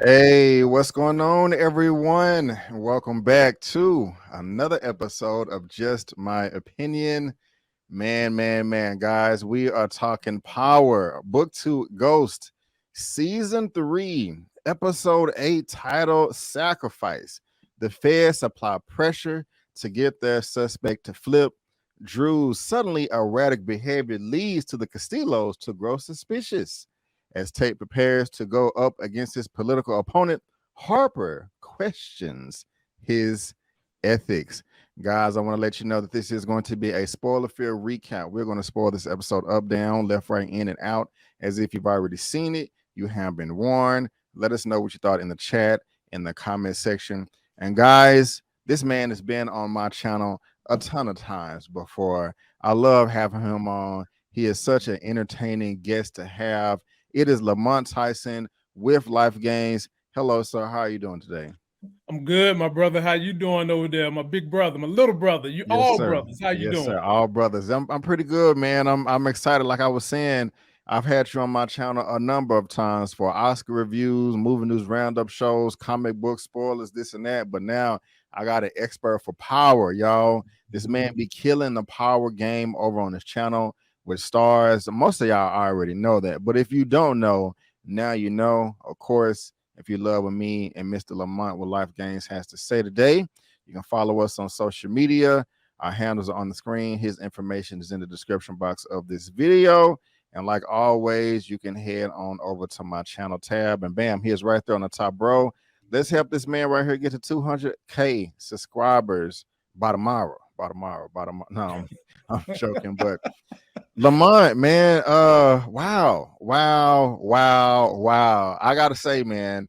Hey, what's going on, everyone? Welcome back to another episode of Just My Opinion. Man, guys, we are talking Power, Book 2, Ghost, Season 3, Episode 8, titled Sacrifice. The feds apply pressure to get their suspect to flip. Drew's suddenly erratic behavior leads to the Castillos to grow suspicious. As Tait prepares to go up against his political opponent, Harper questions his ethics. Guys, I want to let you know that this is going to be a spoiler-filled recap. We're going to spoil this episode up, down, left, right, in, and out, as if you've already seen it. You have been warned. Let us know what you thought in the chat, in the comment section. And guys, this man has been on my channel a ton of times before. I love having him on. He is such an entertaining guest to have. It is Lamont Tyson with Life Gains. Hello, sir. How are you doing today? I'm good, my brother. How you doing over there? My big brother, my little brother. You Yes, all sir. brothers. How you Yes, doing? sir. All brothers. I'm pretty good, man. I'm excited. Like I was saying, I've had you on my channel a number of times for Oscar reviews, movie news roundup shows, comic book spoilers, this and that. But now I got an expert for Power, y'all. This man be killing the Power game over on his channel with stars. Most of y'all already know that. But if you don't know, now you know. Of course, if you love what me and Mr. Lamont with Life Gains has to say today, you can follow us on social media. Our handles are on the screen. His information is in the description box of this video. And like always, you can head on over to my channel tab, and bam, he is right there on the top, bro. Let's help this man right here get to 200K subscribers by tomorrow. No, I'm joking, but Lamont, man, wow. I gotta say, man,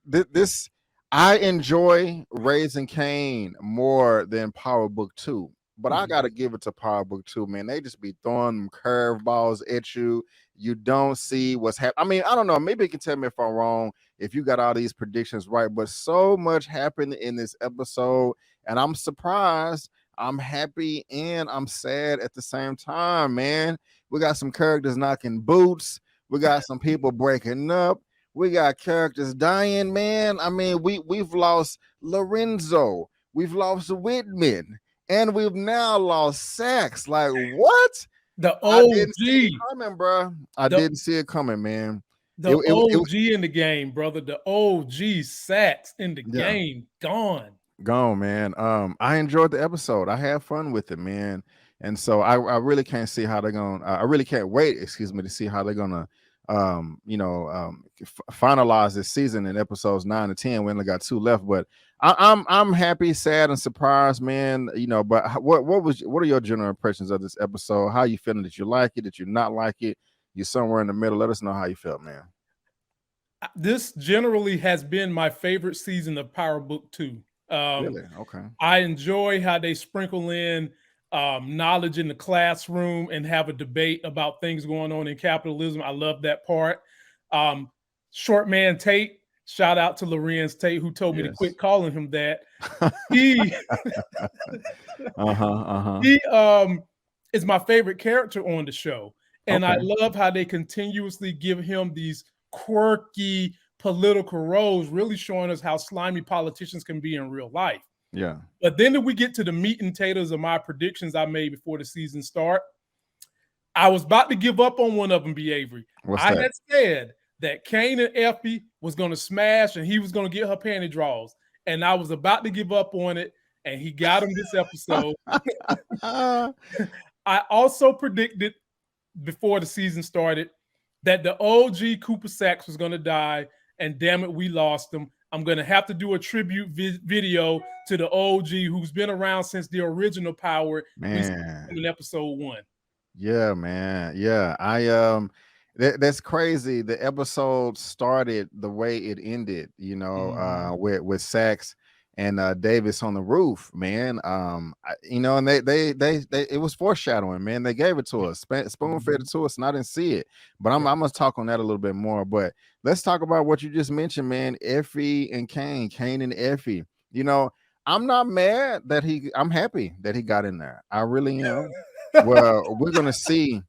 this I enjoy Raising Cain more than Power Book 2, but I gotta give it to Power Book 2, man. They just be throwing curveballs at you. You don't see what's happening. I mean, I don't know. Maybe you can tell me if I'm wrong, if you got all these predictions right, but so much happened in this episode, and I'm surprised. I'm happy and I'm sad at the same time, man. We got some characters knocking boots. We got some people breaking up. We got characters dying, man. I mean, we've lost Lorenzo, we've lost Whitman, and we've now lost Sax. Like, what? The I didn't see it OG. coming, bro. I didn't see it coming, man. The OG in the game, brother. The OG Sax in the game. Gone. Gone, man. I enjoyed the episode. I had fun with it, man. And so I really can't see how they're gonna I really can't wait, excuse me, to see how they're gonna finalize this season in episodes 9 and 10. We only got 2 left, but I'm happy, sad, and surprised, man. But what are your general impressions of this episode? How you feeling? Did you like it? Did you not like it? You're somewhere in the middle. Let us know how you felt, man. This generally has been my favorite season of Power Book 2. Really? Okay. I enjoy how they sprinkle in knowledge in the classroom and have a debate about things going on in capitalism. I love that part. Short man Tait, shout out to Lorenz Tait, who told me to quit calling him that. He he is my favorite character on the show. And I love how they continuously give him these quirky political roles, really showing us how slimy politicians can be in real life. Yeah. But then we get to the meat and potatoes of my predictions I made before the season start. I was about to give up on one of them, B. Avery. I had said that Cain and Effie was going to smash and he was going to get her panty draws. And I was about to give up on it, and he got him this episode. I also predicted before the season started that the OG Cooper Sax was going to die, and damn it, we lost him. I'm going to have to do a tribute video to the OG who's been around since the original Power, man, in episode 1. Yeah, man. Yeah, that's crazy. The episode started the way it ended, with Sax and Davis on the roof, man. And they it was foreshadowing, man. They gave it to us, spoon fed it to us, and I didn't see it. But I'm gonna talk on that a little bit more. But let's talk about what you just mentioned, man. Effie and Cain and Effie. I'm not mad that I'm happy that he got in there. I really am. Well, we're gonna see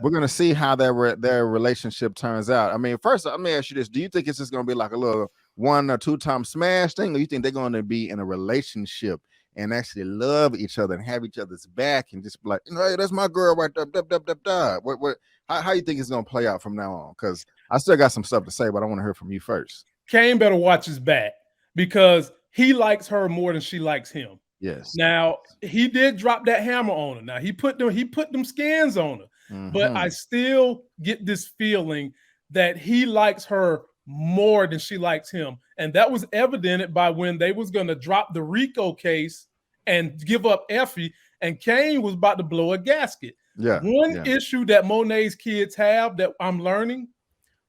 We're gonna see how their relationship turns out. I mean, first, let me ask you this: do you think it's just gonna be like a little 1 or 2 time smash thing, or you think they're gonna be in a relationship and actually love each other and have each other's back and just be like, hey, that's my girl right there. How you think it's gonna play out from now on? Because I still got some stuff to say, but I want to hear from you first. Kane better watch his back because he likes her more than she likes him. Yes. Now he did drop that hammer on her. Now he put them scans on her, but I still get this feeling that he likes her more than she likes him, and that was evidented by when they was going to drop the RICO case and give up Effie, and Kane was about to blow a gasket. One issue that Monet's kids have that I'm learning: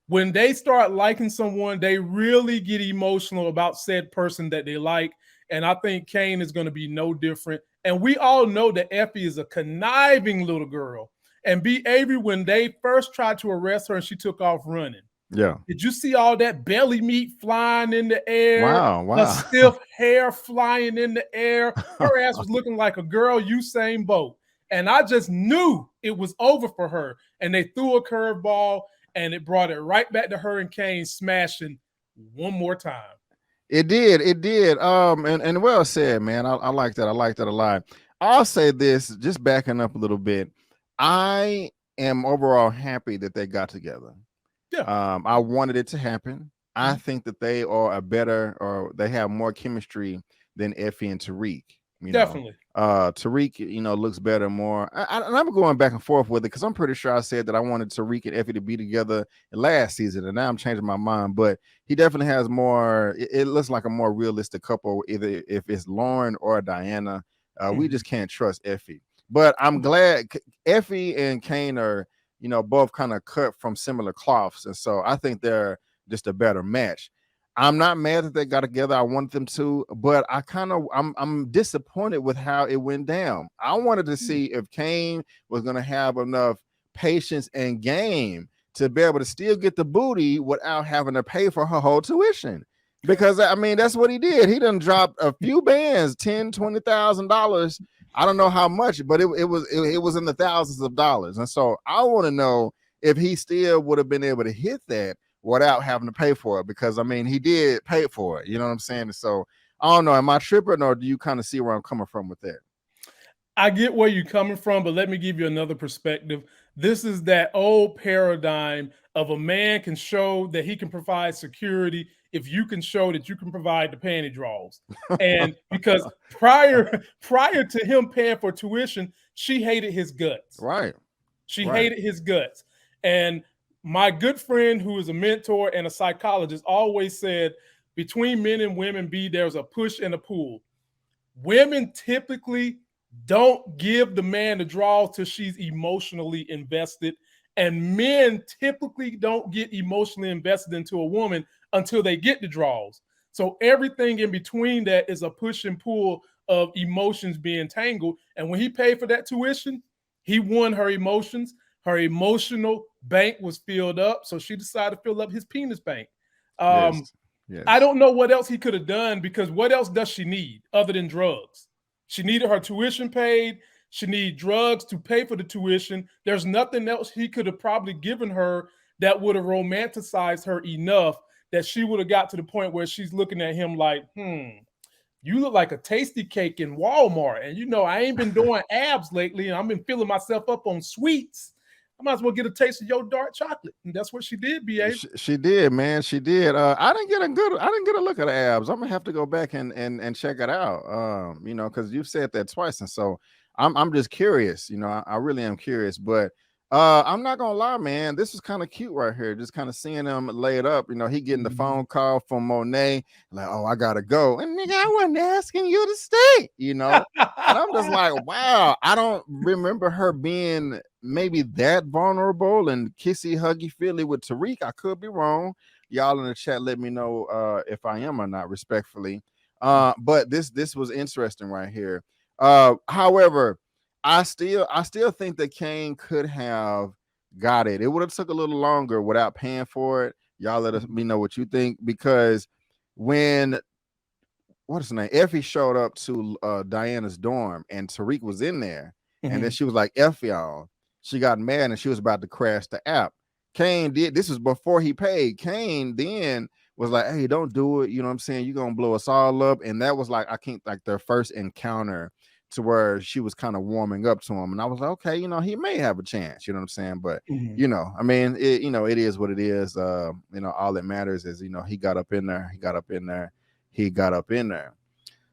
when they start liking someone, they really get emotional about said person that they like. And I think Kane is going to be no different. And we all know that Effie is a conniving little girl. And B. Avery, when they first tried to arrest her and she took off running. Yeah. Did you see all that belly meat flying in the air? Wow. Her stiff hair flying in the air. Her ass was looking like a girl Usain Bolt. And I just knew it was over for her. And they threw a curveball, and it brought it right back to her and Kane smashing one more time. It did. And well said, man. I like that. I like that a lot. I'll say this, just backing up a little bit. I am overall happy that they got together. Yeah. I wanted it to happen. I think that they are they have more chemistry than Effie and Tariq. Definitely. Tariq, looks better more. And I'm going back and forth with it because I'm pretty sure I said that I wanted Tariq and Effie to be together last season, and now I'm changing my mind. But he definitely has more. It looks like a more realistic couple, either if it's Lauren or Diana. We just can't trust Effie. But I'm glad Effie and Kane are, both kind of cut from similar cloths, and so I think they're just a better match. I'm not mad that they got together. I want them to, but I'm disappointed with how it went down. I wanted to see if Kane was going to have enough patience and game to be able to still get the booty without having to pay for her whole tuition. Because I mean, that's what he did. He done dropped a few bands, $10,000-$20,000. I don't know how much, but it was in the thousands of dollars. And so I want to know if he still would have been able to hit that without having to pay for it, because I mean, he did pay for it. You know what I'm saying? So I don't know. Am I tripping, or do you kind of see where I'm coming from with that? I get where you're coming from, but let me give you another perspective. This is that old paradigm of a man can show that he can provide security if you can show that you can provide the panty draws. And because prior to him paying for tuition, she hated his guts. Right. She hated his guts. And my good friend, who is a mentor and a psychologist, always said, between men and women, there's a push and a pull. Women typically don't give the man the draw till she's emotionally invested, and men typically don't get emotionally invested into a woman until they get the draws. So everything in between that is a push and pull of emotions being tangled. And when he paid for that tuition, he won her emotions. Her emotional bank was filled up, so she decided to fill up his penis bank. Yes. I don't know what else he could have done, because what else does she need other than drugs? She needed her tuition paid. She needed drugs to pay for the tuition. There's nothing else he could have probably given her that would have romanticized her enough that she would have got to the point where she's looking at him like, you look like a tasty cake in Walmart. And I ain't been doing abs lately, and I've been filling myself up on sweets. I might as well get a taste of your dark chocolate. And that's what she did, B.A. She did, man. She did. I didn't get a look at the abs. I'm gonna have to go back and check it out. Because you've said that twice. And so I'm just curious. I really am curious. But I'm not gonna lie, man. This is kind of cute right here. Just kind of seeing him lay it up. He getting the phone call from Monet, like, oh, I gotta go. And nigga, I wasn't asking you to stay, And I'm just like, wow, I don't remember her being maybe that vulnerable and kissy, huggy, feely with Tariq. I could be wrong. Y'all in the chat, let me know if I am or not, respectfully. But this was interesting right here. However, I still think that Kane could have got it. It would have took a little longer without paying for it. Y'all let me know what you think, because when what's his name, Effie showed up to Diana's dorm and Tariq was in there, and then she was like, F y'all. she got mad and she was about to crash the app. Kane did, this was before he paid. Kane then was like, hey, don't do it. You know what I'm saying? You're gonna blow us all up. And that was like, I think like their first encounter to where she was kind of warming up to him. And I was like, okay, you know, he may have a chance, you know what I'm saying? But you know, I mean, it, you know, it is what it is. You know, all that matters is, you know, he got up in there, he got up in there, he got up in there.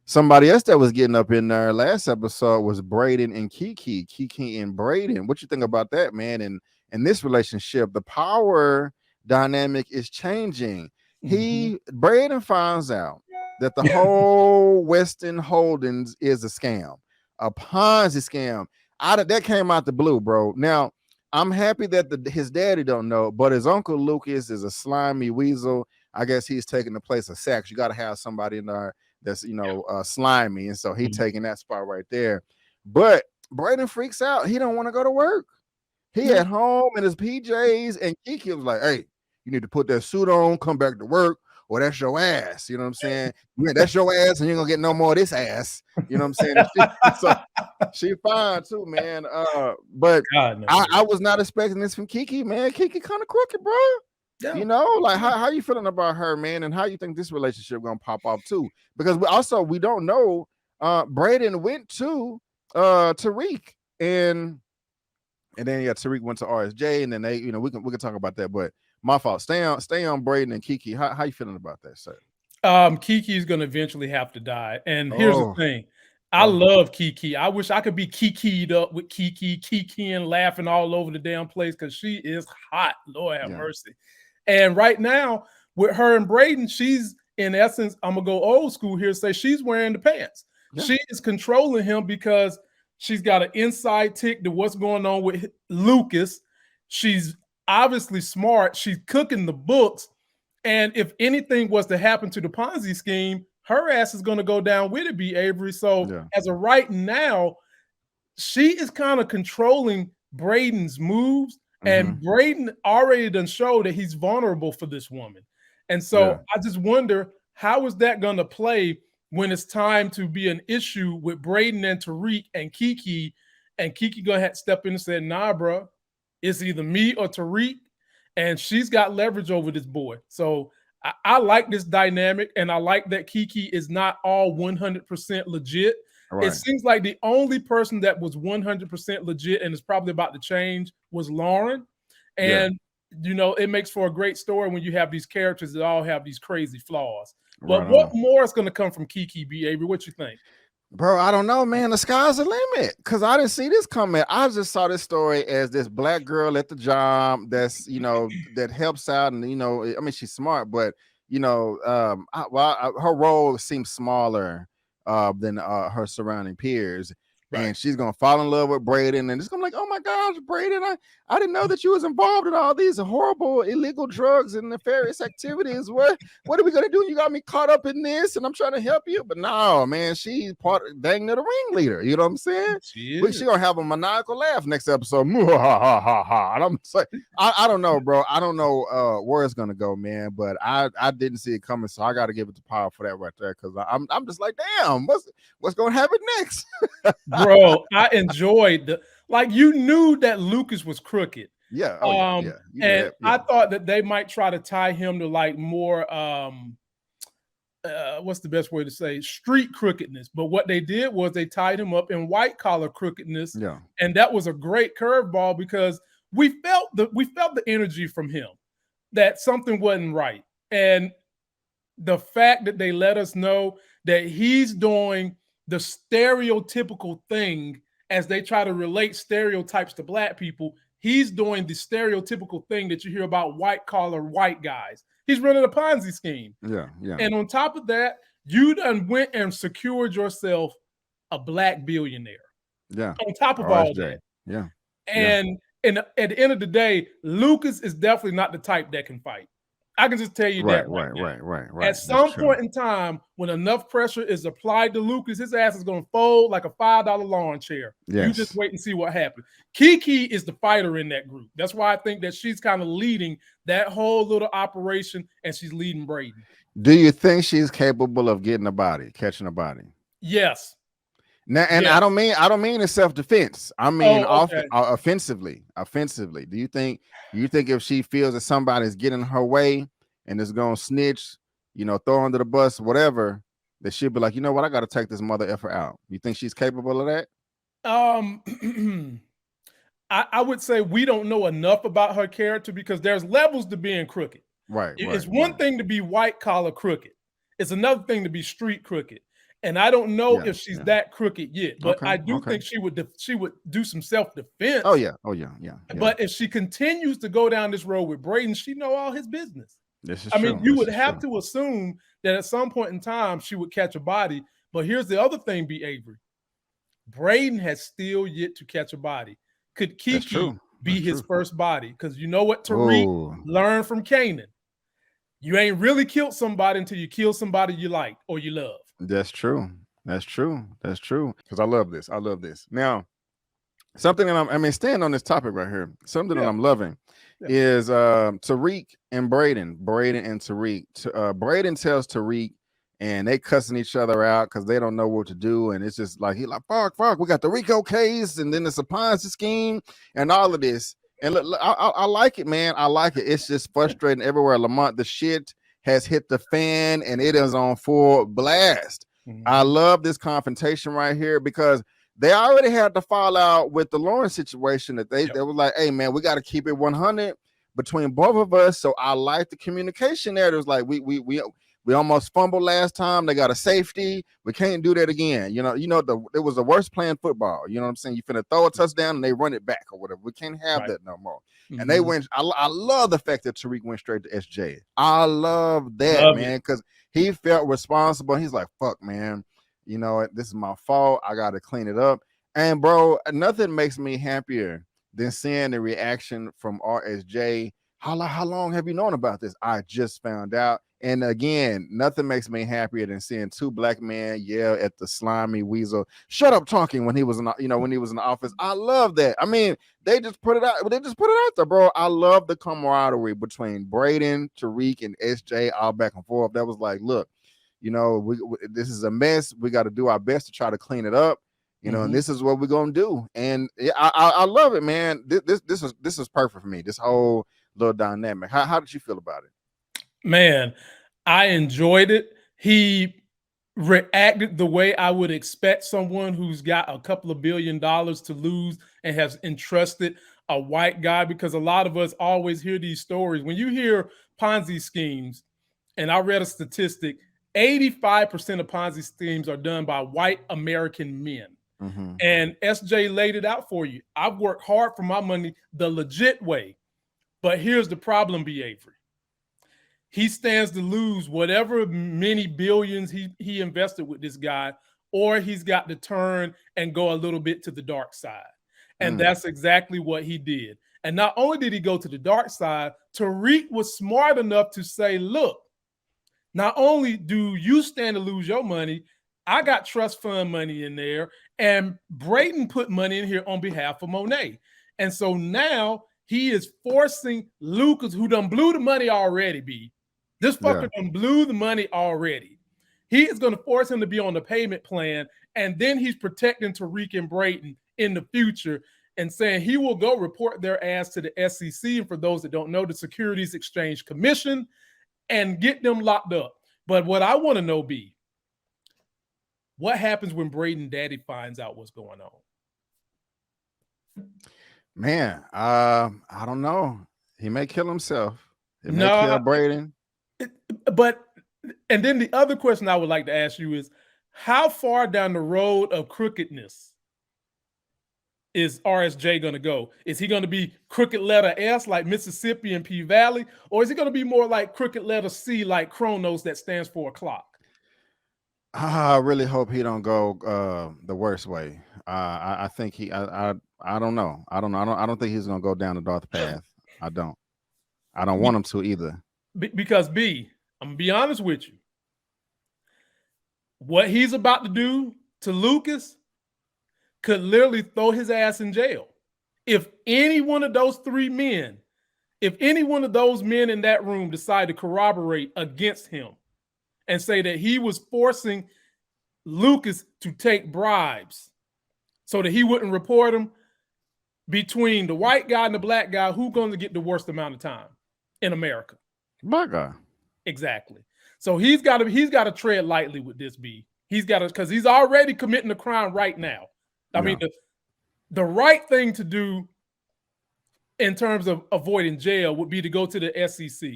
Somebody else that was getting up in there last episode was Braden and Kiki. Kiki and Braden. What you think about that, man? And in this relationship, the power dynamic is changing. Braden finds out that the whole Weston Holdings is a scam, a Ponzi scam. That came out the blue, bro. Now, I'm happy that his daddy don't know, but his uncle Lucas is a slimy weasel. I guess he's taking the place of Sax. You got to have somebody in there that's, you know, slimy, and so he taking that spot right there. But Braden freaks out. He don't want to go to work. He at home in his PJs, and Kiki was like, hey, you need to put that suit on, come back to work, or that's your ass. You know what I'm saying? Yeah, that's your ass, and you're gonna get no more of this ass. You know what I'm saying? So she fine too, man. But God, no, I was not expecting this from Kiki, man. Kiki kind of crooked, bro. Yeah. You know, like how you feeling about her, man, and how you think this relationship gonna pop off too? Because we don't know. Braden went to Tariq, and then Tariq went to RSJ, and then they, you know, we can talk about that. But my fault. Stay on Braden and Kiki. How you feeling about that, sir? Kiki is gonna eventually have to die, and here's the thing. I love Kiki. I wish I could be Kiki'd up with Kiki and laughing all over the damn place because she is hot. Lord have mercy. And right now, with her and Braden, she's in essence, I'm gonna go old school here, say she's wearing the pants. Yeah. She is controlling him because she's got an inside tick to what's going on with Lucas. She's obviously smart. She's cooking the books. And if anything was to happen to the Ponzi scheme, her ass is going to go down with it, B. Avery. So as of right now, she is kind of controlling Braden's moves. And Braden already done showed that he's vulnerable for this woman. And so I just wonder, how is that going to play when it's time to be an issue with Braden and Tariq and Kiki going to have to step in and say, nah, bro, it's either me or Tariq. And she's got leverage over this boy. So I like this dynamic, and I like that Kiki is not all 100% legit. Right. It seems like the only person that was 100% legit and is probably about to change was Lauren. And, you know, it makes for a great story when you have these characters that all have these crazy flaws. But what more is going to come from Kiki, B. Avery? What you think? Bro, I don't know, man. The sky's the limit, because I didn't see this coming. I just saw this story as this black girl at the job that's, you know, that helps out. And, you know, I mean, she's smart, but, you know, her role seems smaller than her surrounding peers. Right. And she's gonna fall in love with Braden, and it's gonna be like, oh my gosh, Braden, I didn't know that you was involved in all these horrible illegal drugs and nefarious activities. What are we gonna do? You got me caught up in this, and I'm trying to help you, but no, man, she's dang near the ringleader. You know what I'm saying? She gonna have a maniacal laugh next episode. And I'm like, I don't know, bro. I don't know where it's gonna go, man. But I didn't see it coming, so I got to give it to Power for that right there, because I'm just like, damn, what's gonna happen next? Bro, I enjoyed you knew that Lucas was crooked. Yeah. I thought that they might try to tie him to like more what's the best way to say, street crookedness. But what they did was they tied him up in white collar crookedness. Yeah. And that was a great curveball, because we felt the energy from him that something wasn't right. And the fact that they let us know that he's doing the stereotypical thing as they try to relate stereotypes to black people, he's doing the stereotypical thing that you hear about white collar white guys. He's running a Ponzi scheme. Yeah. And on top of that, you done went and secured yourself a black billionaire. Yeah. On top of all that. Yeah. And at the end of the day, Lucas is definitely not the type that can fight. I can just tell you that. Right. At some point in time, when enough pressure is applied to Lucas, his ass is going to fold like a $5 lawn chair. Yes. You just wait and see what happens. Kiki is the fighter in that group. That's why I think that she's kind of leading that whole little operation, and she's leading Braden. Do you think she's capable of catching a body? Yes. Now, and Yes. I don't mean in self-defense. I mean okay. offensively. Offensively. Do you think if she feels that somebody's getting her way and is gonna snitch, throw under the bus, whatever, that she'll be like, you know what, I gotta take this mother effer out. You think she's capable of that? I would say we don't know enough about her character because there's levels to being crooked. Right. It's one thing to be white collar crooked. It's another thing to be street crooked. And I don't know if she's that crooked yet, but I do think she would do some self-defense. Oh yeah. But if she continues to go down this road with Brayden, she know all his business. This is true. You would have to assume that at some point in time she would catch a body. But here's the other thing, B. Avery. Brayden has still yet to catch a body. Could Kiki be his first body? Because you know what Tariq learned from Kanan. You ain't really killed somebody until you kill somebody you like or you love. That's true. Because I love this. Now, something that staying on this topic right here, something that I'm loving is Tariq and Brayden and Tariq. Brayden tells Tariq, and they cussing each other out because they don't know what to do. And it's just like, he like, fuck, we got the Rico case, and then it's a Ponzi scheme and all of this. And look, I like it, man. I like it. It's just frustrating everywhere. Lamont, the shit has hit the fan and it is on full blast. I love this confrontation right here because they already had the fallout with the Lawrence situation that they were like, hey man, we got to keep it 100 between both of us. So I like the communication there. It was like, we almost fumbled last time. They got a safety. We can't do that again. It was the worst playing football. You know what I'm saying? You finna throw a touchdown and they run it back or whatever. We can't have that no more. And they went. I love the fact that Tariq went straight to SJ. I love that, man, because he felt responsible. He's like, fuck, man. This is my fault. I got to clean it up. And bro, nothing makes me happier than seeing the reaction from RSJ. How long have you known about this? I just found out. And again, nothing makes me happier than seeing two black men yell at the slimy weasel, "Shut up talking," when he was in the office. I love that. I mean, they just put it out. They just put it out there, bro. I love the camaraderie between Brayden, Tariq, and SJ, all back and forth. That was like, look, this is a mess. We got to do our best to try to clean it up. And this is what we're gonna do. And I love it, man. This is perfect for me. This whole little dynamic. How did you feel about it? Man, I enjoyed it. He reacted the way I would expect someone who's got a couple of $1 billion to lose and has entrusted a white guy, because a lot of us always hear these stories. When you hear Ponzi schemes, and I read a statistic, 85% of Ponzi schemes are done by white American men. And SJ laid it out for you. I've worked hard for my money the legit way. But here's the problem, B. Avery. He stands to lose whatever many billions he invested with this guy, or he's got to turn and go a little bit to the dark side. And that's exactly what he did. And not only did he go to the dark side, Tariq was smart enough to say, look, not only do you stand to lose your money, I got trust fund money in there, and Brayden put money in here on behalf of Monet. And so now he is forcing Lucas, who done blew the money already, B. This fucker done blew the money already. He is going to force him to be on the payment plan, and then he's protecting Tariq and Brayden in the future and saying he will go report their ass to the SEC, and for those that don't know, the Securities Exchange Commission, and get them locked up. But what I want to know, B, what happens when Brayden daddy finds out what's going on? Man, I don't know. He may kill himself. He may kill Brayden. And then the other question I would like to ask you is, how far down the road of crookedness is RSJ going to go? Is he going to be crooked letter S like Mississippi and P Valley? Or is he going to be more like crooked letter C like Chronos that stands for o'clock? I really hope he don't go the worst way. I think I don't know. I don't think he's gonna go down the dark path. I don't want him to either. Because B, I'm gonna be honest with you. What he's about to do to Lucas could literally throw his ass in jail. If any one of those three men, if any one of those men in that room decide to corroborate against him and say that he was forcing Lucas to take bribes so that he wouldn't report him. Between the white guy and the black guy, who's going to get the worst amount of time in America? Black guy. Exactly. So he's got to tread lightly with this. He's got to, because he's already committing a crime right now. I mean, the right thing to do in terms of avoiding jail would be to go to the SEC.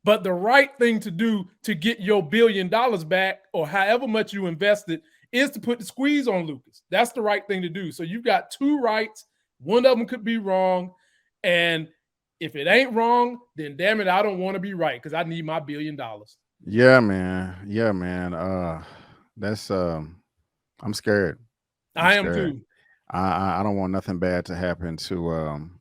But the right thing to do to get your $1 billion back, or however much you invested, is to put the squeeze on Lucas. That's the right thing to do. So you've got two rights. One of them could be wrong. And if it ain't wrong, then damn it, I don't want to be right, because I need my $1 billion. Yeah, man. Yeah, man. That's I'm scared. I am too. I don't want nothing bad to happen to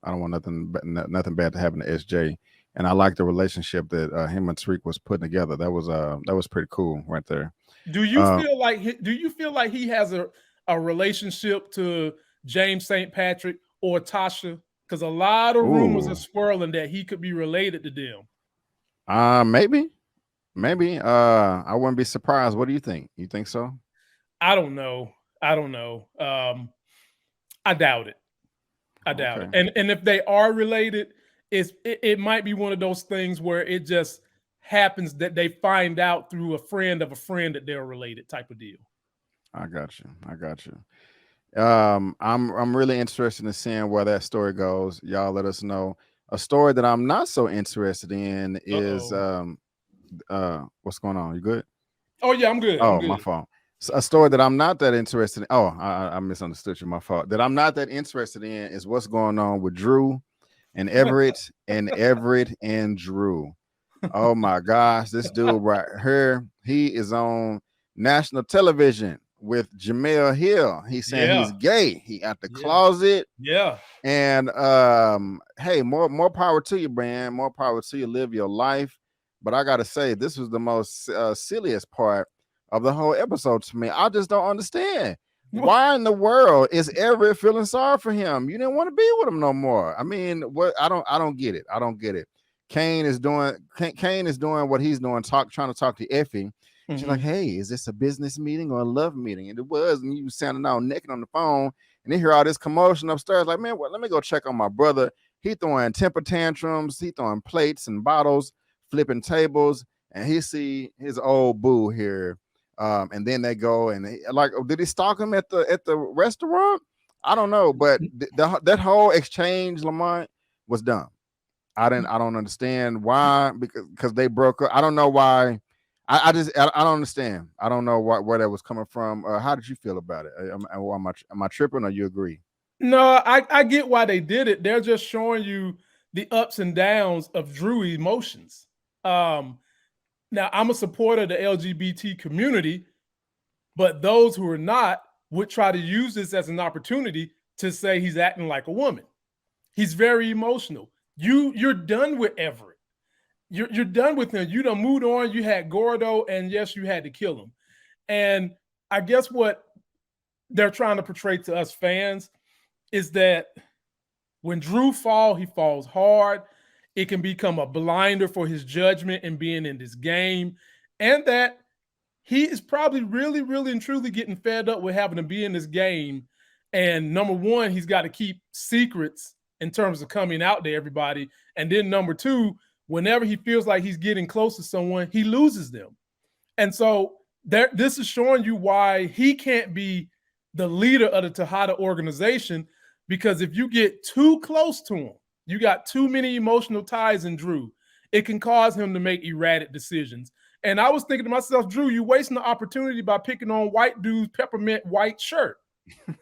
I don't want nothing bad to happen to SJ. And I like the relationship that him and Tariq was putting together. That was pretty cool right there. Do you feel like he has a relationship to James St. Patrick or Tasha? Because a lot of rumors are swirling that he could be related to them. Maybe. I wouldn't be surprised. What do you think? You think so? I don't know. I doubt it. I doubt it. And if they are related, it might be one of those things where it just happens that they find out through a friend of a friend that they're related, type of deal. I got you. I'm really interested in seeing where that story goes. Y'all let us know. A story that I'm not so interested in is what's going on? You good? Oh yeah, I'm good. Oh, my fault. So a story that I'm not that interested in. Oh, I misunderstood you. My fault. That I'm not that interested in is what's going on with Drew and Everett and Everett and Drew. Oh my gosh, this dude right here, he is on national television with Jamel Hill. He's saying he's gay. He out the closet. Yeah. And hey, more power to you, man. More power to you. Live your life. But I gotta say, this was the most silliest part of the whole episode to me. I just don't understand. Why in the world is Everett feeling sorry for him? You didn't want to be with him no more. I mean, what? I don't get it. I don't get it. Kane is doing what he's doing, trying to talk to Effie. She's like, hey, is this a business meeting or a love meeting? And it was, and you sounding all naked on the phone, and they hear all this commotion upstairs. Like, man, let me go check on my brother. He throwing temper tantrums, he throwing plates and bottles, flipping tables, and he see his old boo here. And then they go and did he stalk him at the restaurant? I don't know, but that whole exchange, Lamont, was dumb. I don't understand why, because they broke up. I don't know why. I don't understand. I don't know where that was coming from. How did you feel about it? Am I tripping, or you agree? No, I get why they did it. They're just showing you the ups and downs of Drew emotions. Now, I'm a supporter of the LGBT community, but those who are not would try to use this as an opportunity to say he's acting like a woman. He's very emotional. You're done with Everett. You're done with him. You done moved on. You had Gordo, and yes, you had to kill him. And I guess what they're trying to portray to us fans is that when Drew falls, he falls hard. It can become a blinder for his judgment and being in this game. And that he is probably really, really and truly getting fed up with having to be in this game. And number one, he's got to keep secrets in terms of coming out to everybody. And then number two, whenever he feels like he's getting close to someone, he loses them. And so this is showing you why he can't be the leader of the Tejada organization, because if you get too close to him, you got too many emotional ties in Drew, it can cause him to make erratic decisions. And I was thinking to myself, Drew, you're wasting the opportunity by picking on white dude's peppermint white shirt.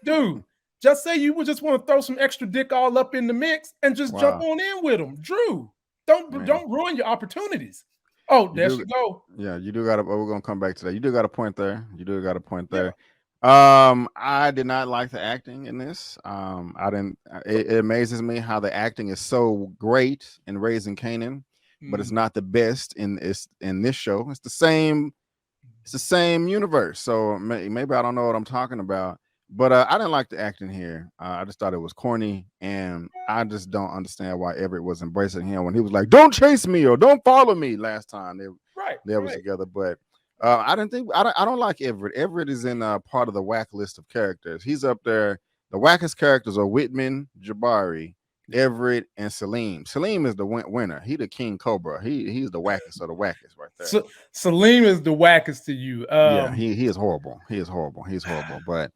Dude, just say you would just want to throw some extra dick all up in the mix and just jump on in with him. Drew, don't ruin your opportunities. Oh, there she go. Yeah, you do got to. We're gonna come back to that. You do got a point there. I did not like the acting in this. I didn't. It amazes me how the acting is so great in Raising Kanan, but it's not the best in this show. It's the same universe. So maybe I don't know what I'm talking about. But I didn't like the acting here. I just thought it was corny, and I just don't understand why Everett was embracing him when he was like, "Don't chase me" or "Don't follow me" last time they was together. But I didn't think I don't like Everett. Everett is in part of the whack list of characters. He's up there. The wackest characters are Whitman, Jabari, Everett, and Salim. Salim is the winner. He the King Cobra. He's the wackest of the wackest right there. So Salim is the wackest to you. Yeah, he is horrible. He is horrible. He's horrible. But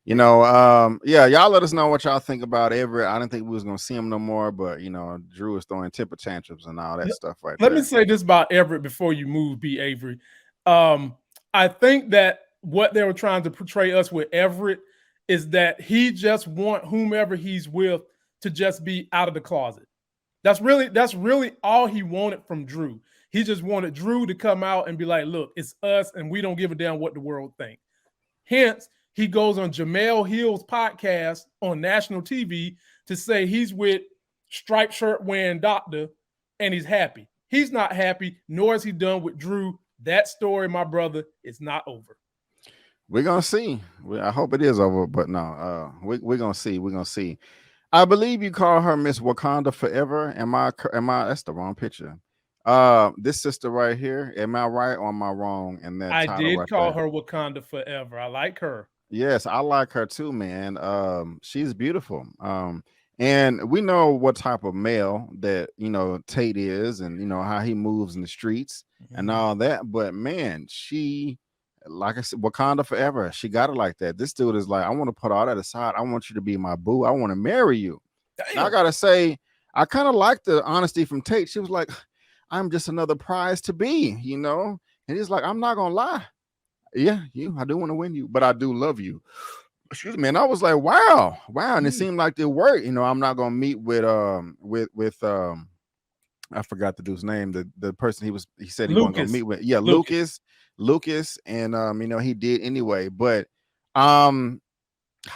you know, yeah, y'all let us know what y'all think about Everett. I didn't think we was gonna see him no more, but you know, Drew is throwing temper tantrums and all that stuff right there. Let me say this about Everett before you move, B. Avery. I think that what they were trying to portray us with Everett is that he just want whomever he's with to just be out of the closet. That's really all he wanted from Drew. He just wanted Drew to come out and be like, look, it's us, and we don't give a damn what the world thinks. Hence, he goes on Jamel Hill's podcast on national TV to say he's with striped shirt wearing doctor and he's happy. He's not happy, nor is he done with Drew. That story, my brother, is not over. We're gonna see. I hope it is over, but no, we're gonna see. We're gonna see. I believe you call her Miss Wakanda Forever. Am I? That's the wrong picture. This sister right here. Am I right or am I wrong? And that I did right call there? her Wakanda Forever. I like her. Yes, I like her too, man. She's beautiful. And we know what type of male that Tait is, and how he moves in the streets and all that. But man, she, like I said, Wakanda Forever. She got it like that. This dude is like, I want to put all that aside. I want you to be my boo. I want to marry you. I gotta say, I kind of like the honesty from Tait. She was like, I'm just another prize to be, and he's like, I'm not gonna lie. Yeah, I do want to win you, but I do love you. Excuse me. And I was like, wow. And it seemed like it worked. I'm not gonna meet with I forgot the dude's name. The person he said he wasn't gonna meet with. Yeah, Lucas. And he did anyway. But how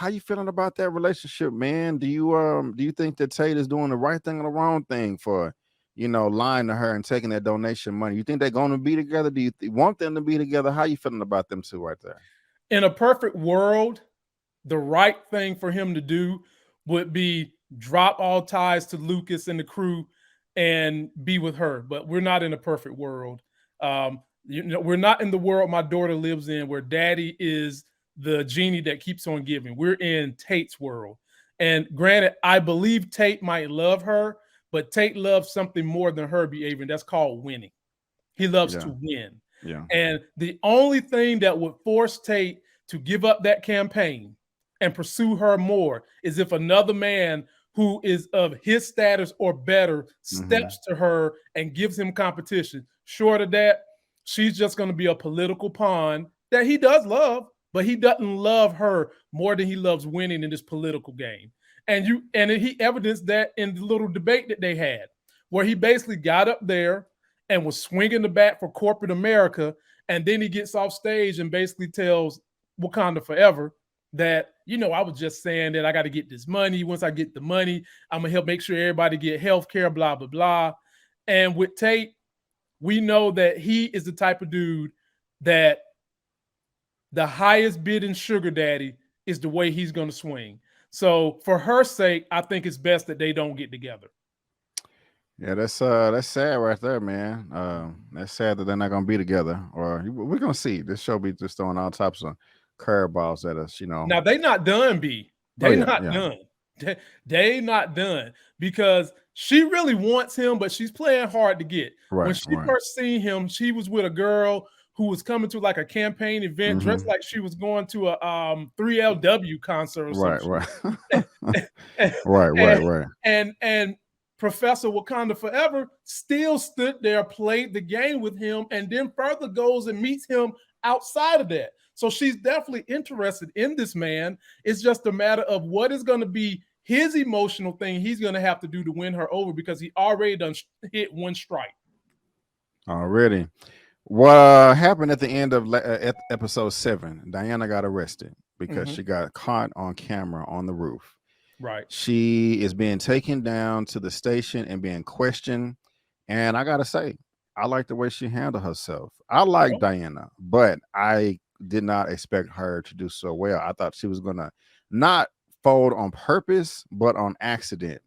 you feeling about that relationship, man? Do you think that Tait is doing the right thing or the wrong thing for lying to her and taking that donation money? You think they're going to be together? Do you want them to be together? How you feeling about them two right there? In a perfect world, the right thing for him to do would be drop all ties to Lucas and the crew and be with her. But we're not in a perfect world. We're not in the world my daughter lives in where daddy is the genie that keeps on giving. We're in Tait's world. And granted, I believe Tait might love her, but Tait loves something more than her behavior, and that's called winning. He loves to win. Yeah. And the only thing that would force Tait to give up that campaign and pursue her more is if another man who is of his status or better steps to her and gives him competition. Short of that, she's just going to be a political pawn that he does love, but he doesn't love her more than he loves winning in this political game. And he evidenced that in the little debate that they had, where he basically got up there and was swinging the bat for corporate America, and then he gets off stage and basically tells Wakanda Forever that, I was just saying that I got to get this money. Once I get the money, I'm going to help make sure everybody get health care, blah, blah, blah. And with Tait, we know that he is the type of dude that the highest bidding sugar daddy is the way he's going to swing. So for her sake, I think it's best that they don't get together. Yeah, that's sad right there, man. That's sad that they're not gonna be together. Or we're gonna see. This show be just throwing all types of curveballs at us, Now they not done, B. They not done. They not done because she really wants him, but she's playing hard to get. When she first seen him, she was with a girl who was coming to like a campaign event, dressed like she was going to a 3LW concert or something. Right. And Professor Wakanda Forever still stood there, played the game with him, and then further goes and meets him outside of that. So she's definitely interested in this man. It's just a matter of what is going to be his emotional thing he's going to have to do to win her over, because he already done hit one strike. Already. What happened at the end of episode 7? Diana got arrested because she got caught on camera on the roof. Right. She is being taken down to the station and being questioned. And I got to say, I like the way she handled herself. I like Diana, but I did not expect her to do so well. I thought she was going to not fold on purpose, but on accident.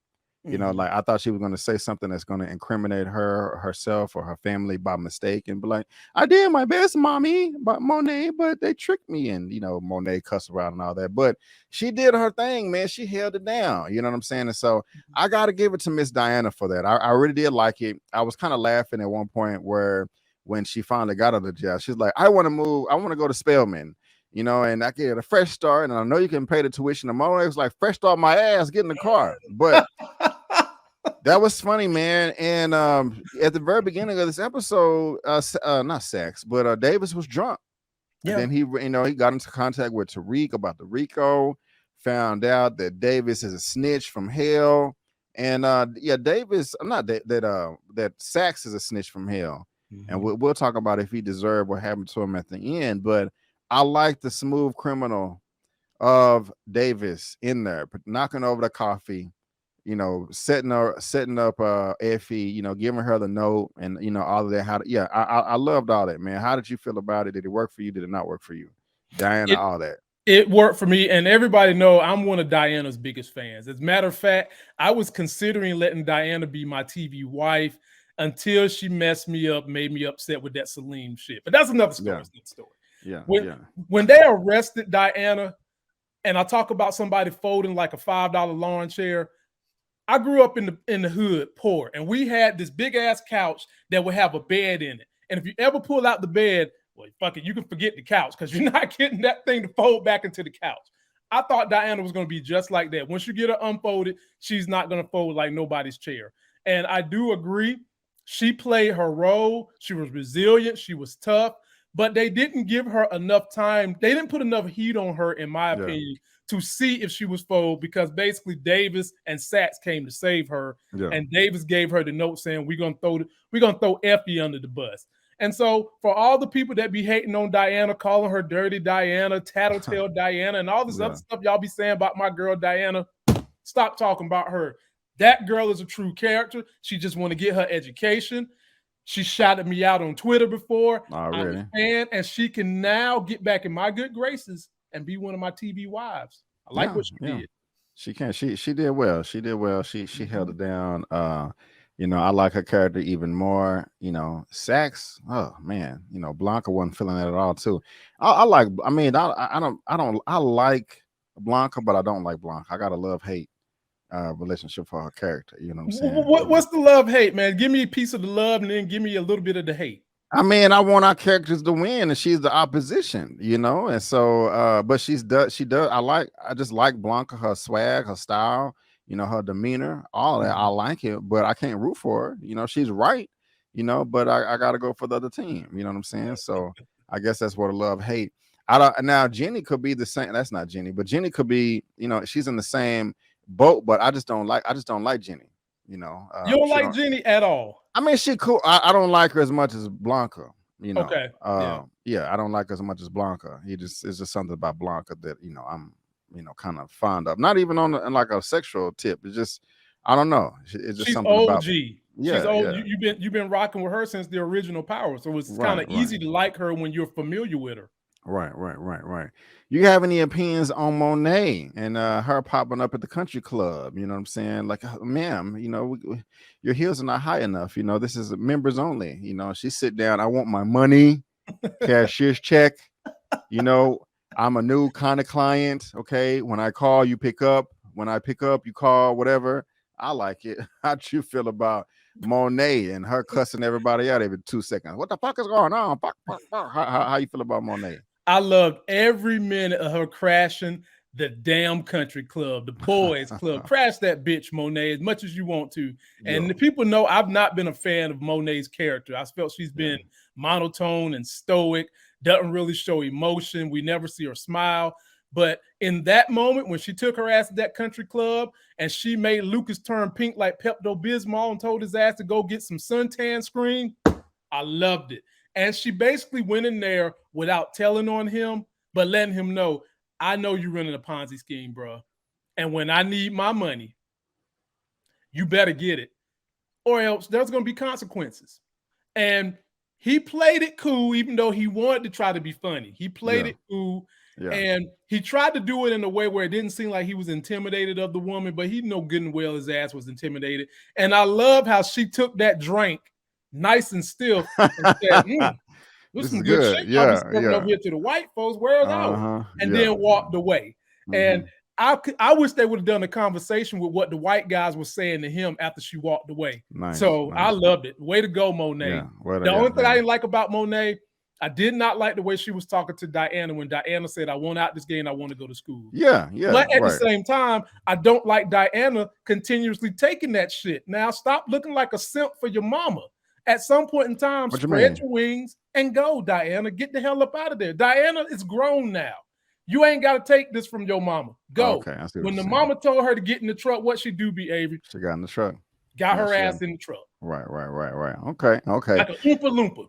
You know, like I thought she was going to say something that's going to incriminate her, or herself, or her family by mistake, and be like, "I did my best, mommy, but Monet, but they tricked me," and you know, Monet cussed around and all that. But she did her thing, man. She held it down. You know what I'm saying? And so I got to give it to Miss Diana for that. I really did like it. I was kind of laughing at one point where when she finally got out of the jail, she's like, "I want to move. I want to go to Spelman." You know, and I get a fresh start, and I know you can pay the tuition. And Monet was like, "Fresh start my ass, get in the car." But that was funny, man. And at the very beginning of this episode, not sex, but Davis was drunk. Yeah. And then he, you know, he got into contact with Tariq about the Rico, found out that Davis is a snitch from hell. And yeah, Davis, not that Sax is a snitch from hell. And we'll talk about if he deserved what happened to him at the end. But I like the smooth criminal of Davis in there, knocking over the coffee, you know, setting up Effie, you know, giving her the note, and you know, all of that. I loved all that, man. How did you feel about it? Did it work for you? Did it not work for you? Diana, all that. It worked for me, and everybody know I'm one of Diana's biggest fans. As a matter of fact, I was considering letting Diana be my TV wife until she messed me up, made me upset with that Salim shit. But that's another story. Yeah. When they arrested Diana, and I talk about somebody folding like a $5 lawn chair, I grew up in the hood, poor, and we had this big ass couch that would have a bed in it. And if you ever pull out the bed, well, fuck it, you can forget the couch because you're not getting that thing to fold back into the couch. I thought Diana was going to be just like that. Once you get her unfolded, she's not going to fold like nobody's chair. And I do agree. She played her role. She was resilient. She was tough. But they didn't give her enough time. They didn't put enough heat on her, in my opinion, to see if she was fold, because basically Davis and Sax came to save her. Yeah. And Davis gave her the note saying, we're gonna throw Effie under the bus. And so for all the people that be hating on Diana, calling her dirty Diana, tattletale Diana, and all this other stuff y'all be saying about my girl Diana, stop talking about her. That girl is a true character. She just want to get her education. She shouted me out on Twitter before. I'm a fan, and she can now get back in my good graces and be one of my TV wives. I like what she did. She can. She did well. She did well. She held it down. You know, I like her character even more. You know, Sax. Oh man, you know, Blanca wasn't feeling that at all too. I like Blanca, but I don't like Blanca. I got a love-hate relationship for her character. You know what I'm saying? What's the love-hate, man? Give me a piece of the love and then give me a little bit of the hate. I mean, I want our characters to win, and she's the opposition, you know. And so, but she does. I just like Blanca, her swag, her style, you know, her demeanor, all that. I like it, but I can't root for her. You know, she's right, you know, but I got to go for the other team. You know what I'm saying? So I guess that's what a love-hate. Now Jenny could be the same. That's not Jenny, but Jenny could be, you know, she's in the same boat, but I just don't like Jenny. You know, you don't like Jenny at all. I mean, she cool. I don't like her as much as Blanca. You know, okay. Yeah, I don't like her as much as Blanca. It's just something about Blanca that, you know, I'm, you know, kind of fond of. Not even on like a sexual tip. It's just, I don't know. It's just she's something OG. about me. Yeah, she's old. Yeah. You've been rocking with her since the original Power, so it's kind of easy to like her when you're familiar with her. Right. You have any opinions on Monet and her popping up at the country club? You know what I'm saying? Like, ma'am, you know, your heels are not high enough. You know, this is members only. You know, she sit down. I want my money, cashier's check. You know, I'm a new kind of client. Okay, when I call, you pick up. When I pick up, you call. Whatever. I like it. How'd you feel about Monet and her cussing everybody out every 2 seconds? What the fuck is going on? Fuck. How you feel about Monet? I loved every minute of her crashing the damn country club, the boys club. Crash that bitch, Monet, as much as you want to. And the people know I've not been a fan of Monet's character. I felt she's been monotone and stoic, doesn't really show emotion. We never see her smile. But in that moment, when she took her ass to that country club and she made Lucas turn pink like Pepto-Bismol and told his ass to go get some suntan screen, I loved it. And she basically went in there without telling on him, but letting him know, I know you're running a Ponzi scheme, bro. And when I need my money, you better get it, or else there's going to be consequences. And he played it cool, even though he wanted to try to be funny. He played it cool. And he tried to do it in a way where it didn't seem like he was intimidated of the woman, but he know good and well his ass was intimidated. And I love how she took that drink nice and stiff and said, this some good shit. I'll be serving over here to the white folks. Where's ours? And then walked away. And I wish they would have done a conversation with what the white guys were saying to him after she walked away. I loved it. Way to go, Monet. The only thing I didn't like about Monet, I did not like the way she was talking to Diana when Diana said, I want out this game, I want to go to school. But at the same time, I don't like Diana continuously taking that shit. Now stop looking like a simp for your mama. At some point in time, spread your wings and go, Diana. Get the hell up out of there. Diana is grown now. You ain't got to take this from your mama. Go. When the mama told her to get in the truck, what she do, be Avery? She got in the truck. Got her ass in the truck. Right. Okay. Like a Oompa Loompa.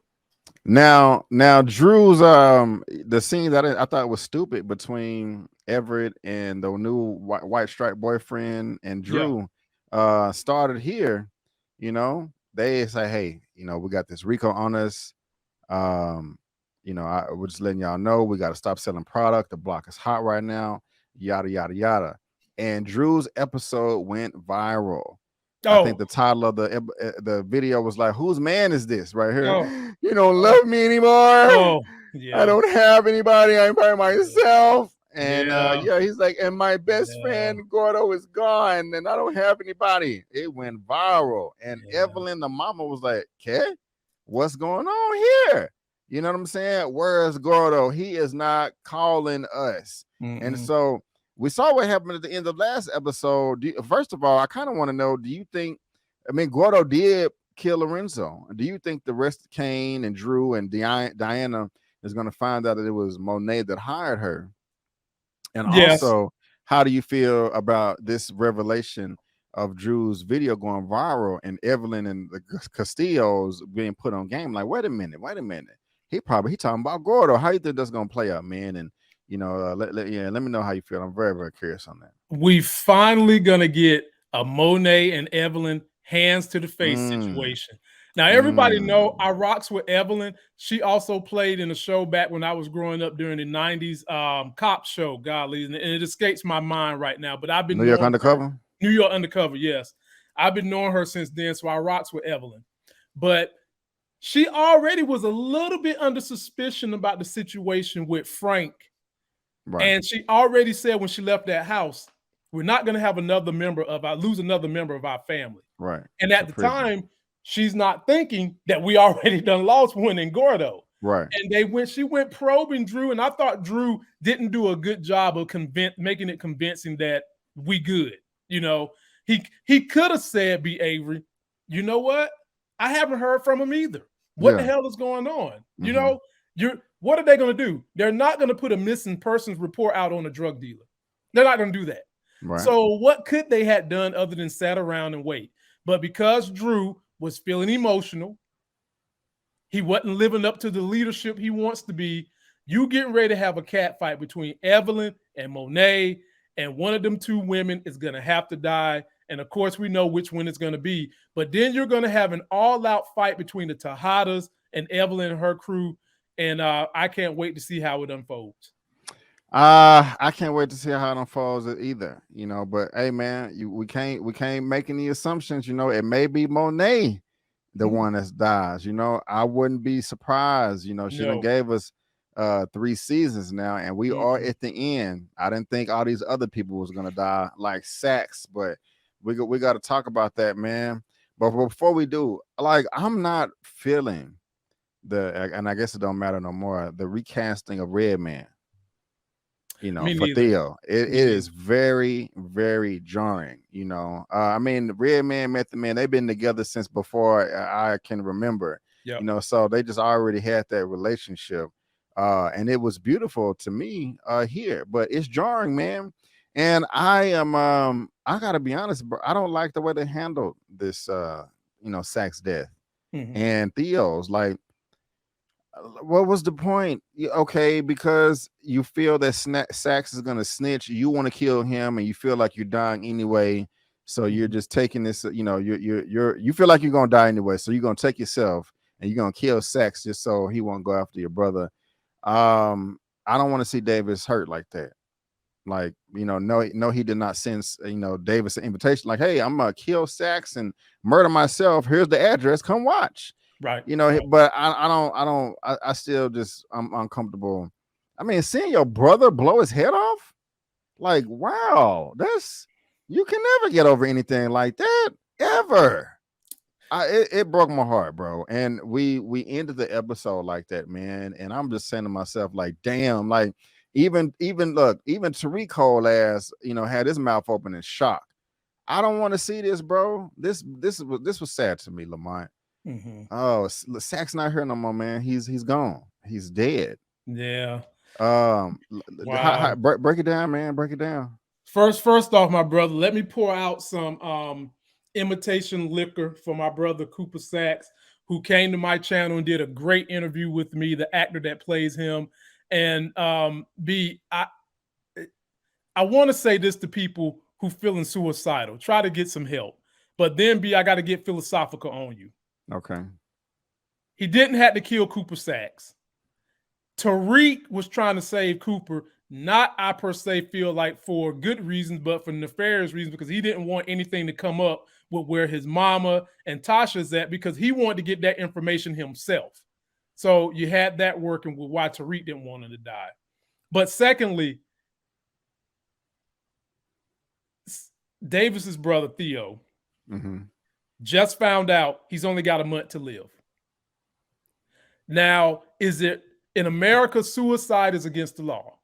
Now, Drew's the scene that I thought was stupid between Everett and the new white stripe boyfriend and Drew started here. You know, they say, hey, you know, we got this RICO on us. You know, we're just letting y'all know we got to stop selling product. The block is hot right now. Yada yada yada. And Drew's episode went viral. I think the title of the video was like, whose man is this right here? You don't love me anymore. I don't have anybody. I'm by myself. And he's like, and my best friend Gordo is gone and I don't have anybody. It went viral. And Evelyn, the mama, was like, okay, what's going on here? You know what I'm saying? Where's Gordo? He is not calling us. And so we saw what happened at the end of last episode. First of all, I kind of want to know, do you think, I mean, Gordo did kill Lorenzo. Do you think the rest of Kane and Drew and Diana is going to find out that it was Monet that hired her? And also, how do you feel about this revelation of Drew's video going viral and Evelyn and the Castillos being put on game? Like, wait a minute. He talking about Gordo. How you think that's going to play out, man? And you know, let me know how you feel. I'm very, very curious on that. We finally gonna get a Monet and Evelyn hands to the face situation. Now, everybody know I rocks with Evelyn. She also played in a show back when I was growing up during the 90s, cop show, golly, and it escapes my mind right now. But I've been New York Undercover? New York Undercover, yes. I've been knowing her since then, so I rocks with Evelyn. But she already was a little bit under suspicion about the situation with Frank. Right. And she already said when she left that house, we're not going to have lose another member of our family. Right. And at the time, she's not thinking that we already done lost one in Gordo. Right. And she went probing Drew, and I thought Drew didn't do a good job of making it convincing that we good. You know, he could have said, B. Avery, you know what? I haven't heard from him either. What the hell is going on? You know, what are they going to do? They're not going to put a missing persons report out on a drug dealer. They're not going to do that. Right. So what could they have done other than sat around and wait? But because Drew was feeling emotional, he wasn't living up to the leadership he wants to be, you getting ready to have a cat fight between Evelyn and Monet, and one of them two women is going to have to die. And of course, we know which one it's going to be. But then you're going to have an all-out fight between the Tejadas and Evelyn and her crew. And I can't wait to see how it unfolds. I can't wait to see how it unfolds either. You know, but hey, man, we can't make any assumptions. You know, it may be Monet, the one that dies. You know, I wouldn't be surprised. You know, she done gave us 3 seasons now, and we are at the end. I didn't think all these other people was gonna die like Sax, but we got to talk about that, man. But before we do, like, I'm not feeling and I guess it don't matter no more, the recasting of Redman, you know, for Theo. It is very, very jarring, you know. I mean, Redman, Method Man, they've been together since before I can remember, you know, so they just already had that relationship. And it was beautiful to me here, but it's jarring, man. And I gotta be honest, bro, I don't like the way they handled this, you know, Sax death and Theo's. Like, what was the point? Okay, because you feel that Sax is gonna snitch, you want to kill him, and you feel like you're dying anyway. So you're just taking this, you know, you feel like you're gonna die anyway. So you're gonna take yourself and you're gonna kill Sax just so he won't go after your brother. I I don't want to see Davis hurt like that. Like, no, he did not send, Davis an invitation. Like, hey, I'm gonna kill Sax and murder myself. Here's the address. Come watch. Right. But I still just, I'm uncomfortable. I mean, seeing your brother blow his head off, like, wow, you can never get over anything like that ever. It broke my heart, bro. And we ended the episode like that, man. And I'm just saying to myself, like, damn, like even Tariq Cole ass, had his mouth open in shock. I don't want to see this, bro. This was sad to me, Lamont. Mm-hmm. Oh, Sack's not here no more, man. He's gone. He's dead. Yeah. Wow. Break it down, man. Break it down. First off, my brother, let me pour out some imitation liquor for my brother Cooper Sax, who came to my channel and did a great interview with me, the actor that plays him. And B, I want to say this to people who feeling suicidal. Try to get some help. But then B, I got to get philosophical on you. Okay. He didn't have to kill Cooper Sax. Tariq was trying to save Cooper, not, I per se feel like for good reasons, but for nefarious reasons, because he didn't want anything to come up with where his mama and Tasha's at, because he wanted to get that information himself. So you had that working with why Tariq didn't want him to die. But secondly, Davis's brother, Theo, just found out he's only got a month to live. Now, is it in America, suicide is against the law.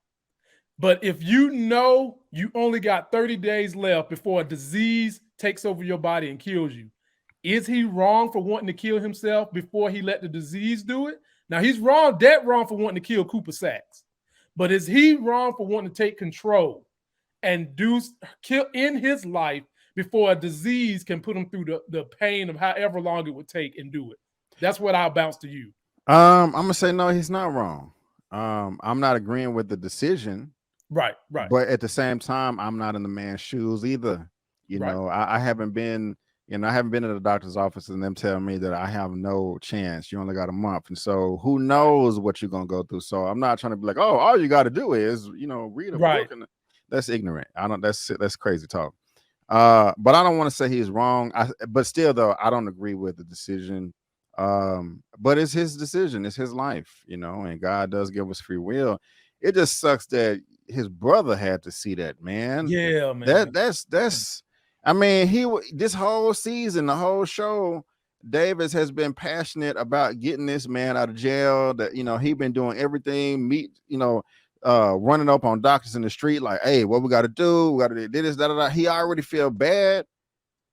But if you know you only got 30 days left before a disease takes over your body and kills you, is he wrong for wanting to kill himself before he let the disease do it? Now, he's wrong, dead wrong for wanting to kill Cooper Sax. But is he wrong for wanting to take control and kill in his life before a disease can put him through the pain of however long it would take and do it? That's what I'll bounce to you. I'm gonna say no, he's not wrong. I'm not agreeing with the decision. Right. But at the same time, I'm not in the man's shoes either. I haven't been, I haven't been in the doctor's office and them telling me that I have no chance. You only got a month. And so who knows what you're gonna go through. So I'm not trying to be like, oh, all you got to do is, read a book. And that's ignorant. That's crazy talk. But I don't want to say he's wrong. But still though, I don't agree with the decision. But it's his decision, it's his life, and God does give us free will. It just sucks that his brother had to see that, man. Yeah, man. That's I mean, this whole season, the whole show, Davis has been passionate about getting this man out of jail. That he been doing everything, running up on doctors in the street, like, hey, what we got to do? We got to do this, da. He already feel bad.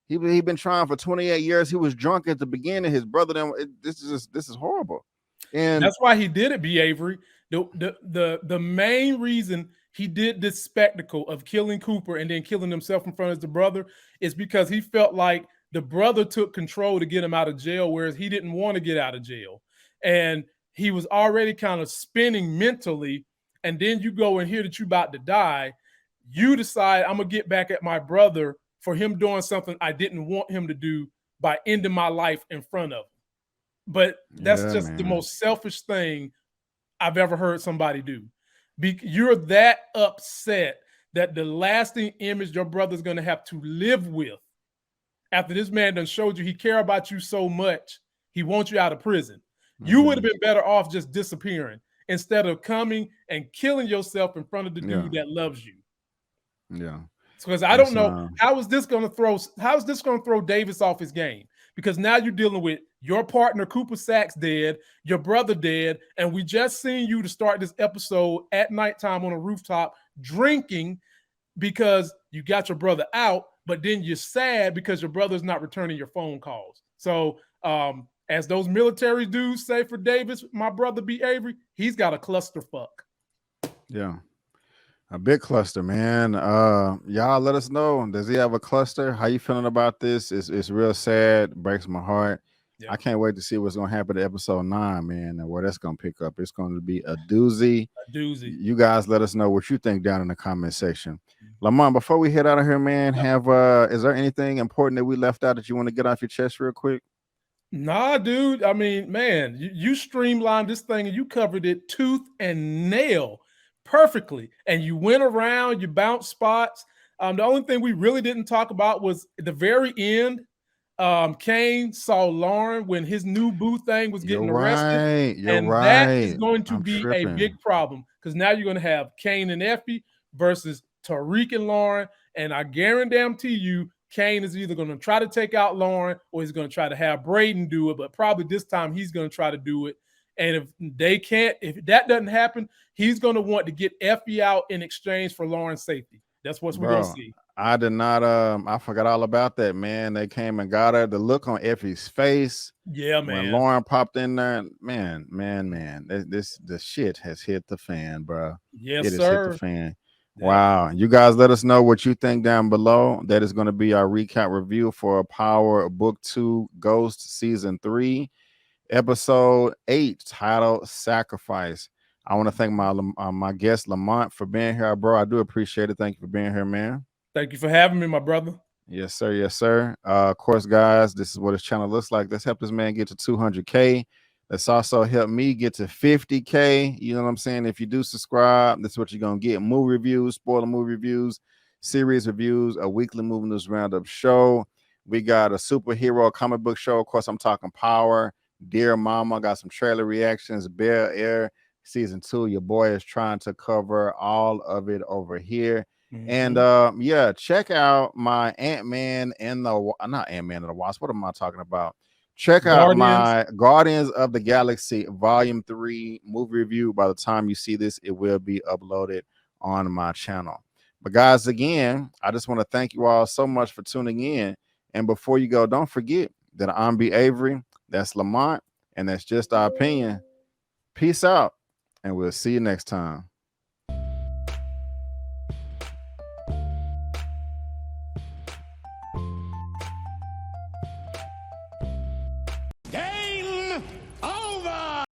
He been trying for 28 years. He was drunk at the beginning. His brother, this is horrible, and that's why he did it. B. Avery. The main reason he did this spectacle of killing Cooper and then killing himself in front of the brother is because he felt like the brother took control to get him out of jail, whereas he didn't want to get out of jail, and he was already kind of spinning mentally. And then you go and hear that you're about to die. You decide, I'm gonna get back at my brother for him doing something I didn't want him to do by ending my life in front of him. But that's the most selfish thing I've ever heard somebody do. You're that upset that the lasting image your brother's going to have to live with after this man done showed you he care about you so much, he wants you out of prison. You would have been better off just disappearing instead of coming and killing yourself in front of the dude that loves you. Yeah. Because I don't know how is this going to throw Davis off his game? Because now you're dealing with your partner Cooper Sax dead, your brother dead, and we just seen you to start this episode at nighttime on a rooftop drinking because you got your brother out, but then you're sad because your brother's not returning your phone calls. So as those military dudes say for Davis, my brother B. Avery, he's got a clusterfuck. Yeah. A big cluster, man. Y'all let us know. Does he have a cluster? How you feeling about this? It's real sad. Breaks my heart. Yeah. I can't wait to see what's gonna happen to episode 9, man, and where that's gonna pick up. It's going to be a doozy. A doozy. You guys let us know what you think down in the comment section. Lamont, before we head out of here, man, is there anything important that we left out that you want to get off your chest real quick? Nah, dude. I mean, man, you streamlined this thing and you covered it tooth and nail. perfectly. And you went around, you bounced spots. The only thing we really didn't talk about was at the very end. Kane saw Lauren when his new boo thing was getting arrested. That is going to be a big problem because now you're going to have Kane and Effie versus Tariq and Lauren. And I guarantee you, Kane is either going to try to take out Lauren or he's going to try to have Braden do it. But probably this time he's going to try to do it. And if that doesn't happen, he's going to want to get Effie out in exchange for Lauren's safety. That's what we're going to see. I did not. I forgot all about that, man. They came and got her. The look on Effie's face. Yeah, man. When Lauren popped in there, man. The shit has hit the fan, bro. Yes, it sir. Has hit the fan. Yeah. Wow. You guys let us know what you think down below. That is going to be our recap review for Power Book 2 Ghost Season 3, Episode 8, titled Sacrifice. I want to thank my guest, Lamont, for being here, bro. I do appreciate it. Thank you for being here, man. Thank you for having me, my brother. Yes, sir. Yes, sir. Of course, guys, this is what his channel looks like. Let's help this man get to 200K. Let's also help me get to 50K. You know what I'm saying? If you do subscribe, that's what you're going to get. Movie reviews, spoiler movie reviews, series reviews, a weekly movie news roundup show. We got a superhero comic book show. Of course, I'm talking Power, Dear Mama. Got some trailer reactions, Bel Air Season 2. Your boy is trying to cover all of it over here. And yeah, check out my Ant-Man and the not Ant-Man and the Wasp. What am I talking about? Check out my Guardians of the Galaxy Volume 3 movie review. By the time you see this, it will be uploaded on my channel. But guys, again, I just want to thank you all so much for tuning in. And before you go, don't forget that I'm B. Avery, that's Lamont, and that's just our opinion. Peace out, and we'll see you next time.